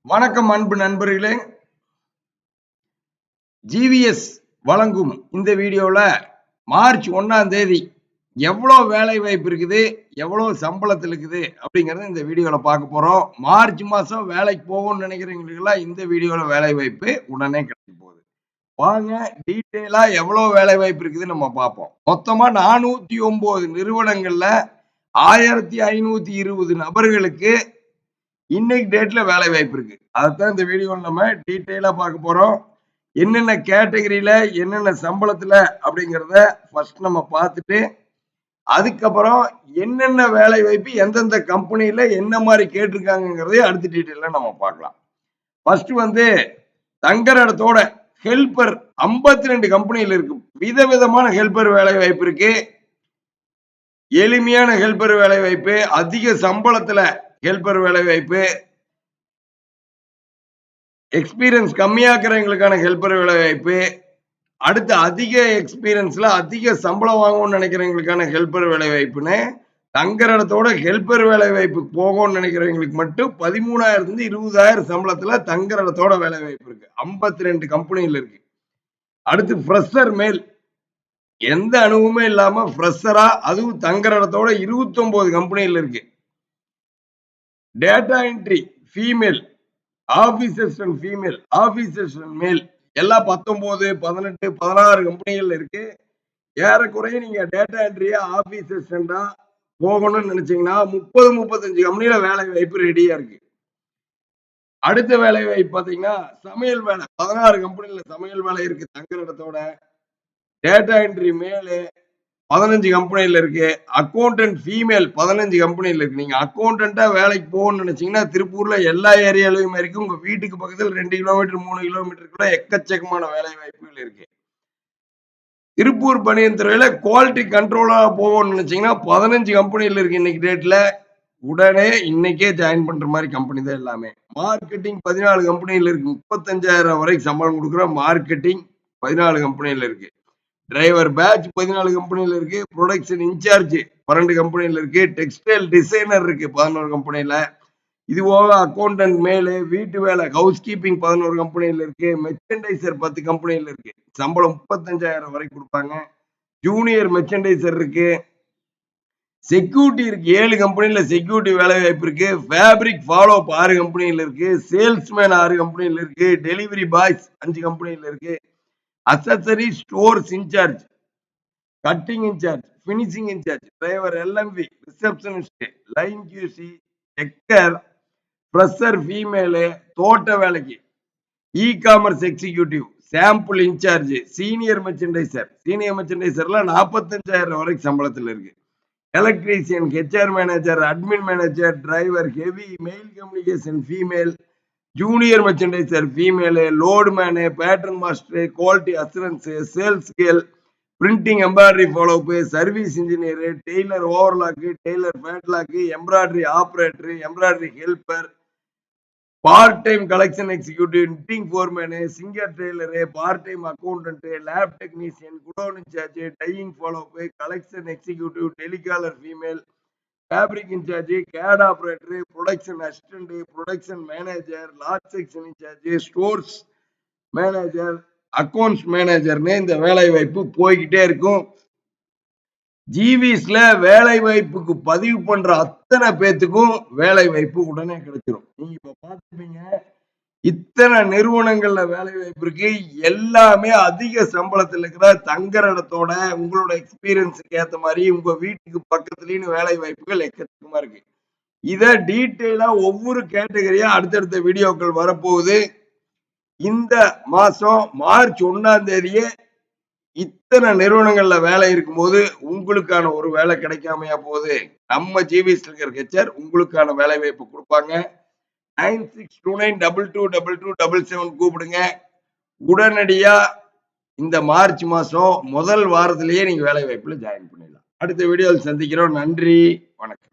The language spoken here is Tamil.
வணக்கம் அன்பு நண்பர்களே. ஜிவிஎஸ் வழங்கும் இந்த வீடியோல மார்ச் 1ஆம் தேதி எவ்வளவு வேலை வாய்ப்பு இருக்குது, எவ்வளவு சம்பளத்தில் இருக்குது அப்படிங்கறத இந்த வீடியோல பார்க்க போறோம். மார்ச் மாசம் வேலைக்கு போகணும்னு நினைக்கிறவங்களுக்கெல்லாம் இந்த வீடியோல வேலை வாய்ப்பு உடனே கிடைக்க போகுது. வாங்க டீட்டெயிலா எவ்வளவு வேலை வாய்ப்பு இருக்குதுன்னு நம்ம பார்ப்போம். மொத்தமா 409 நிறுவனங்கள்ல 1520 நபர்களுக்கு இன்னைக்கு டேட்ல வேலை வாய்ப்பு இருக்கு. அதான் இந்த வீடியோல நம்ம டீட்டெயிலா பார்க்க போறோம். என்னென்ன கேட்டகரியில என்னென்ன சம்பளத்துல அப்படிங்கிறத ஃபர்ஸ்ட் நம்ம பார்த்துட்டு, அதுக்கப்புறம் என்னென்ன வேலை வாய்ப்பு எந்தெந்த கம்பெனில என்ன மாதிரி கேட்டிருக்காங்கிறதையும் அடுத்த டீட்டெயில நம்ம பார்க்கலாம். ஃபர்ஸ்ட் தங்குற இடத்தோட ஹெல்பர் 52 கம்பெனில இருக்கு. விதவிதமான ஹெல்பர் வேலை வாய்ப்பு இருக்கு. எளிமையான ஹெல்பர் வேலை வாய்ப்பு, அதிக சம்பளத்துல ஹெல்பர் வேலை வாய்ப்பு, எக்ஸ்பீரியன்ஸ் கம்மியா இருக்கிறவங்களுக்கான ஹெல்பர் வேலை வாய்ப்பு, அடுத்து அதிக எக்ஸ்பீரியன்ஸ்ல அதிக சம்பளம் வாங்கணும்னு நினைக்கிறவங்களுக்கான ஹெல்பர் வேலை வாய்ப்புன்னு தங்குற இடத்தோட ஹெல்பர் வேலை வாய்ப்பு போகணும்னு நினைக்கிறவங்களுக்கு மட்டும் 13,000 20,000 சம்பளத்துல தங்குற இடத்தோட வேலை வாய்ப்பு இருக்கு. 52 கம்பெனில இருக்கு. அடுத்து ஃப்ரெஷர் மேல், எந்த அனுபவமே இல்லாம ஃப்ரெஷரா அதுவும் தங்குற இடத்தோட 29 கம்பெனில இருக்கு. Data entry female, office assistant female, office assistant மேல் எல்லாம் 19, 18, 16 கம்பெனிகள் இருக்கு. ஏறக்குறைய நீங்க டேட்டா என்ட்ரியா ஆபீஸ் அசிஸ்டண்டா போகணும்னு நினைச்சீங்கன்னா 30, 35 கம்பெனில வேலை வாய்ப்பு ரெடியா இருக்கு. அடுத்த வேலை வாய்ப்பு பாத்தீங்கன்னா சமையல் வேலை, 16 கம்பெனில சமையல் வேலை இருக்கு தங்குற இடத்தோட. டேட்டா என்ட்ரி மேலு 15 கம்பெனில இருக்கு. அக்கௌண்டன்ட் ஃபீமேல் 15 கம்பெனில இருக்கு. நீங்க அக்கௌண்டன்ட்டா வேலைக்கு போகணும்னு நினைச்சீங்கன்னா திருப்பூர்ல எல்லா ஏரியாலையும் இருக்கு. உங்க வீட்டுக்கு பக்கத்துல 2 கிலோமீட்டர் 3 கிலோமீட்டருக்குள்ள எக்கச்சக்கமான வேலை வாய்ப்புகள் இருக்கு. திருப்பூர் பனியன் துறையில குவாலிட்டி கண்ட்ரோலா போகணும்னு நினைச்சீங்கன்னா 15 கம்பெனில இருக்கு இன்னைக்கு டேட்ல. உடனே இன்னைக்கே ஜாயின் பண்ற மாதிரி கம்பெனி தான் எல்லாமே. மார்க்கெட்டிங் 14 கம்பெனில இருக்கு. 35,000 வரைக்கும் சம்பளம் கொடுக்குற மார்க்கெட்டிங் 14 கம்பெனில இருக்கு. டிரைவர் பேட்ச் 14 கம்பெனில இருக்கு. ப்ரொடக்ஷன் இன்சார்ஜ் 12 கம்பெனில இருக்கு. டெக்ஸ்டைல் டிசைனர் இருக்கு 11 கம்பெனில. இது போக அக்கௌண்டன்ட் மேலு, வீட்டு வேலை, ஹவுஸ் கீப்பிங் 11 கம்பெனில இருக்கு. மெர்ச்சன்டைசர் 10 கம்பெனில இருக்கு. சம்பளம் 35,000 வரைக்கும் கொடுப்பாங்க. ஜூனியர் மெர்ச்சன்டைசர் இருக்கு. செக்யூரிட்டி இருக்கு. 7 கம்பெனில செக்யூரிட்டி வேலை வாய்ப்பு இருக்கு. ஃபேப்ரிக் ஃபாலோ 6 கம்பெனில இருக்கு. சேல்ஸ்மேன் 6 கம்பெனில இருக்கு. டெலிவரி பாய்ஸ் 5 கம்பெனில இருக்கு. Accessory stores in charge, cutting in charge, finishing in charge, driver LMV, receptionist, line QC, checker, fresher female, தோட்ட வேலைக்கு, e commerce executive, sample in charge, senior மெர்ச்சன்டைசர்ல 45,000 வரைக்கும் சம்பளத்தில் இருக்கு. Electrician, HR manager, admin manager, driver, heavy mail communication female, junior merchandiser female, load man, pattern master, quality assurance, sales girl, printing embroidery follow up, service engineer, tailor overlock, tailor flatlock, embroidery operator, embroidery helper, part time collection executive, knitting foreman, Singer tailor, part time accountant, lab technician, godown in charge, dyeing follow up, collection executive, telecaller female, fabric in charge, gate operator, production assistant, production manager, lot section in charge, stores manager, accounts மேனேஜர்னு இந்த வேலை வாய்ப்பு போய்கிட்டே இருக்கும். ஜிவிஸ்ல வேலை வாய்ப்புக்கு பதிவு பண்ற அத்தனை பேத்துக்கும் வேலை வாய்ப்பு உடனே கிடைச்சிடும். நீங்க இப்ப பாத்துப்பீங்க, இத்தனை நிறுவனங்கள்ல வேலை வாய்ப்பு இருக்கு. எல்லாமே அதிக சம்பளத்தில் இருக்கிற தங்குற இடத்தோட உங்களோட எக்ஸ்பீரியன்ஸுக்கு ஏத்த மாதிரி உங்க வீட்டுக்கு பக்கத்துலயும் வேலை வாய்ப்புகள் எக்கச்சக்கமா இருக்கு. இத டீட்டெயிலா ஒவ்வொரு கேட்டகரியா அடுத்தடுத்த வீடியோக்கள் வரப்போகுது. இந்த மாசம் மார்ச் 1ஆம் தேதியே இத்தனை நிறுவனங்கள்ல வேலை இருக்கும்போது உங்களுக்கான ஒரு வேலை கிடைக்காமையா போகுது. நம்ம ஜிவிஎஸ் இருக்கிற ஹெச்ஆர் உங்களுக்கான வேலை வாய்ப்பு கொடுப்பாங்க. 9629222277 கூப்பிடுங்க. உடனடியா இந்த மார்ச் மாசம் முதல் வாரத்திலேயே நீங்க வேலை வாய்ப்புல ஜாயின் பண்ணிடலாம். அடுத்த வீடியோவில் சந்திக்கிறோம். நன்றி, வணக்கம்.